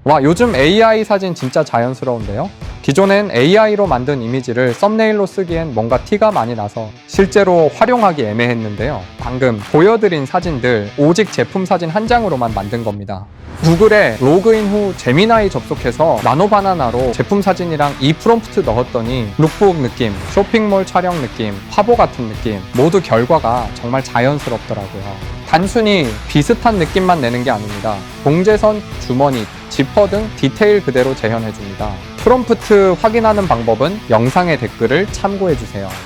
와, 요즘 AI 사진 진짜 자연스러운데요? 기존엔 AI로 만든 이미지를 썸네일로 쓰기엔 뭔가 티가 많이 나서 실제로 활용하기 애매했는데요. 방금 보여드린 사진들 오직 제품 사진 한 장으로만 만든 겁니다. 구글에 로그인 후 제미나이 접속해서 나노바나나로 제품 사진이랑 이 프롬프트 넣었더니 룩북 느낌, 쇼핑몰 촬영 느낌, 화보 같은 느낌 모두 결과가 정말 자연스럽더라고요. 단순히 비슷한 느낌만 내는 게 아닙니다. 봉제선, 주머니, 지퍼 등 디테일 그대로 재현해줍니다. 프롬프트 확인하는 방법은 영상의 댓글을 참고해주세요.